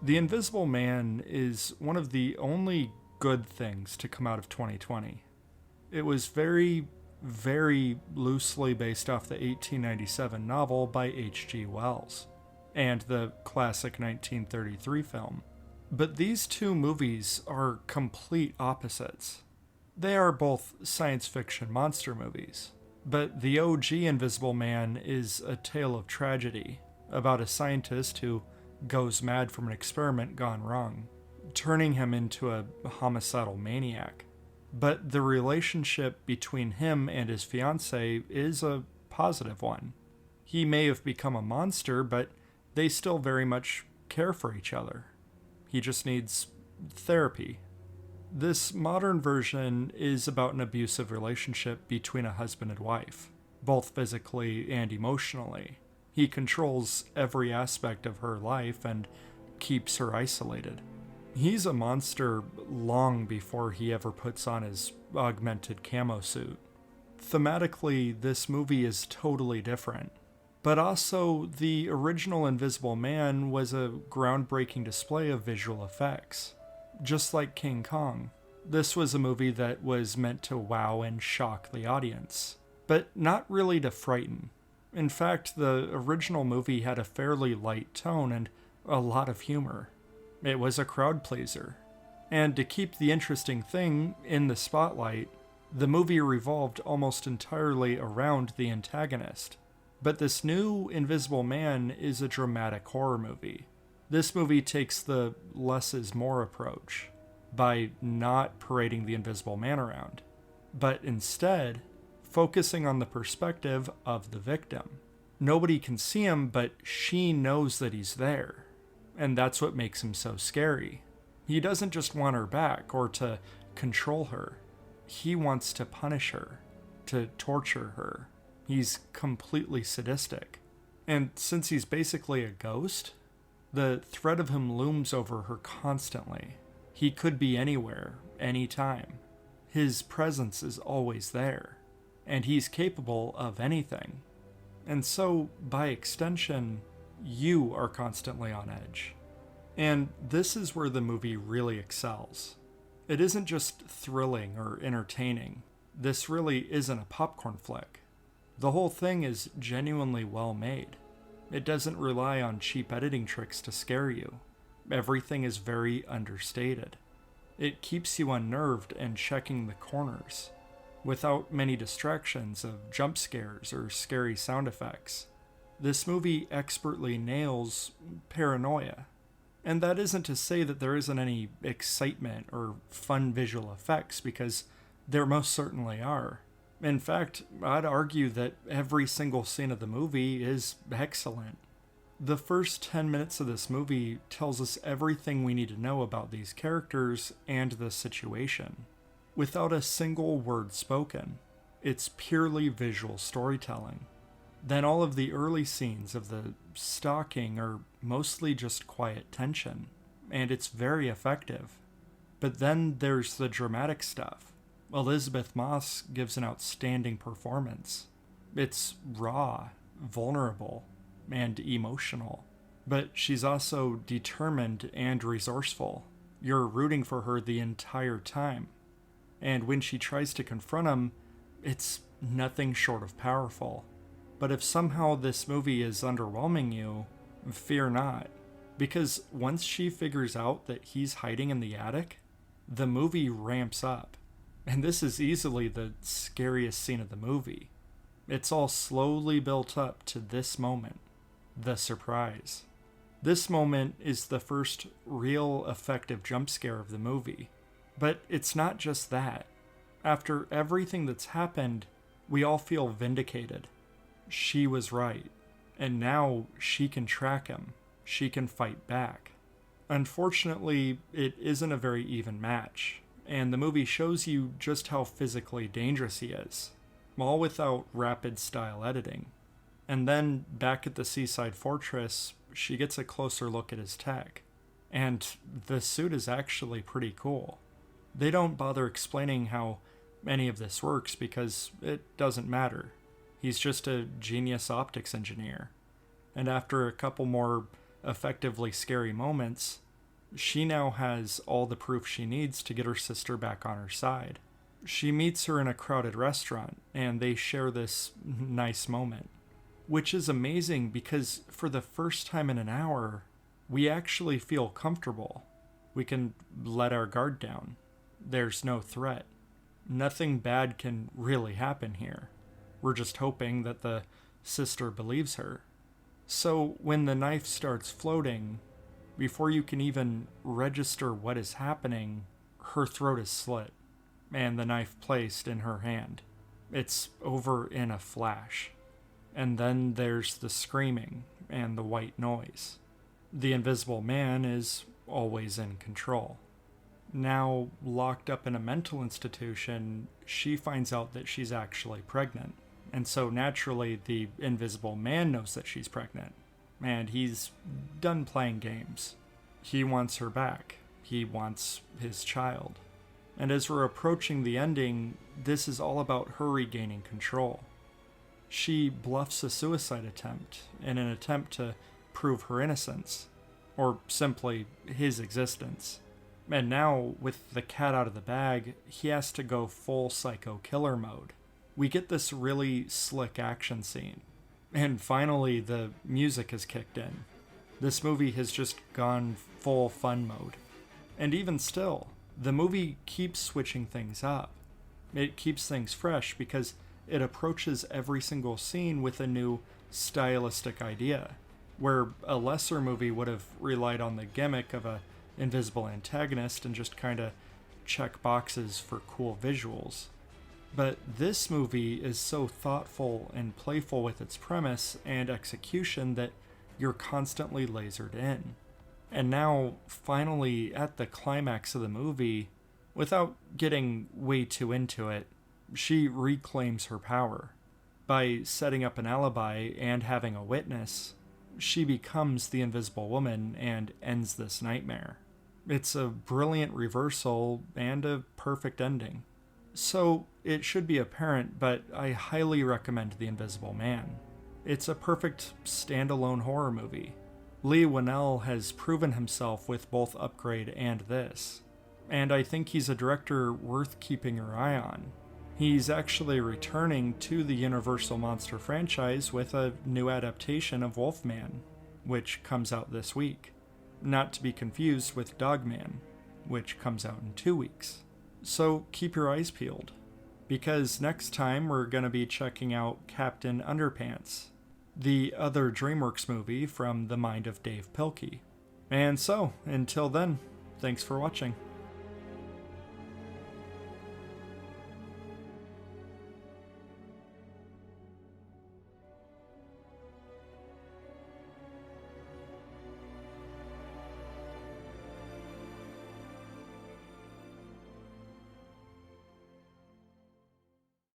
The Invisible Man is one of the only good things to come out of 2020. It was very, very loosely based off the 1897 novel by H.G. Wells and the classic 1933 film. But these two movies are complete opposites. They are both science fiction monster movies, but the OG Invisible Man is a tale of tragedy about a scientist who goes mad from an experiment gone wrong, turning him into a homicidal maniac. But the relationship between him and his fiancée is a positive one. He may have become a monster, but they still very much care for each other. He just needs therapy. This modern version is about an abusive relationship between a husband and wife, both physically and emotionally. He controls every aspect of her life and keeps her isolated. He's a monster long before he ever puts on his augmented camo suit. Thematically, this movie is totally different. But also, the original Invisible Man was a groundbreaking display of visual effects. Just like King Kong, this was a movie that was meant to wow and shock the audience, but not really to frighten. In fact, the original movie had a fairly light tone and a lot of humor. It was a crowd pleaser. And to keep the interesting thing in the spotlight, the movie revolved almost entirely around the antagonist. But this new Invisible Man is a dramatic horror movie. This movie takes the less is more approach by not parading the Invisible Man around, but instead focusing on the perspective of the victim. Nobody can see him, but she knows that he's there. And that's what makes him so scary. He doesn't just want her back or to control her. He wants to punish her, to torture her. He's completely sadistic. And since he's basically a ghost, the threat of him looms over her constantly. He could be anywhere, anytime. His presence is always there, and he's capable of anything. And so, by extension, you are constantly on edge. And this is where the movie really excels. It isn't just thrilling or entertaining. This really isn't a popcorn flick. The whole thing is genuinely well made. It doesn't rely on cheap editing tricks to scare you. Everything is very understated. It keeps you unnerved and checking the corners, without many distractions of jump scares or scary sound effects. This movie expertly nails paranoia. And that isn't to say that there isn't any excitement or fun visual effects, because there most certainly are. In fact, I'd argue that every single scene of the movie is excellent. The first 10 minutes of this movie tells us everything we need to know about these characters and the situation, without a single word spoken. It's purely visual storytelling. Then all of the early scenes of the stalking are mostly just quiet tension, and it's very effective. But then there's the dramatic stuff. Elizabeth Moss gives an outstanding performance. It's raw, vulnerable, and emotional. But she's also determined and resourceful. You're rooting for her the entire time. And when she tries to confront him, it's nothing short of powerful. But if somehow this movie is underwhelming you, fear not. Because once she figures out that he's hiding in the attic, the movie ramps up. And this is easily the scariest scene of the movie. It's all slowly built up to this moment, the surprise. This moment is the first real effective jump scare of the movie. But it's not just that. After everything that's happened, we all feel vindicated. She was right, and now she can track him. She can fight back. Unfortunately, it isn't a very even match, and the movie shows you just how physically dangerous he is, all without rapid style editing. And then, back at the seaside fortress, she gets a closer look at his tech, and the suit is actually pretty cool. They don't bother explaining how any of this works because it doesn't matter. He's just a genius optics engineer. And after a couple more effectively scary moments, She now has all the proof she needs to get her sister back on her side. She meets her in a crowded restaurant, and they share this nice moment, which is amazing because for the first time in an hour, we actually feel comfortable. We can let our guard down. There's no threat. Nothing bad can really happen here. We're just hoping that the sister believes her. So when the knife starts floating, before you can even register what is happening, her throat is slit, and the knife placed in her hand. It's over in a flash. And then there's the screaming and the white noise. The Invisible Man is always in control. Now, locked up in a mental institution, she finds out that she's actually pregnant. And so naturally, the Invisible Man knows that she's pregnant. And he's done playing games. He wants her back. He wants his child. And as we're approaching the ending, this is all about her regaining control. She bluffs a suicide attempt in an attempt to prove her innocence, or simply his existence. And now, with the cat out of the bag, he has to go full psycho killer mode. We get this really slick action scene. And finally, the music has kicked in. This movie has just gone full fun mode. And even still, the movie keeps switching things up. It keeps things fresh because it approaches every single scene with a new stylistic idea, where a lesser movie would have relied on the gimmick of a invisible antagonist and just kind of check boxes for cool visuals. But this movie is so thoughtful and playful with its premise and execution that you're constantly lasered in. And now, finally, at the climax of the movie, without getting way too into it, she reclaims her power. By setting up an alibi and having a witness, she becomes the Invisible Woman and ends this nightmare. It's a brilliant reversal and a perfect ending. So, it should be apparent, but I highly recommend The Invisible Man. It's a perfect standalone horror movie. Leigh Whannell has proven himself with both Upgrade and this, and I think he's a director worth keeping your eye on. He's actually returning to the Universal Monster franchise with a new adaptation of Wolfman, which comes out this week. Not to be confused with Dogman, which comes out in 2 weeks. So keep your eyes peeled, because next time we're going to be checking out Captain Underpants, the other DreamWorks movie from the mind of Dave Pilkey. And so, until then, thanks for watching.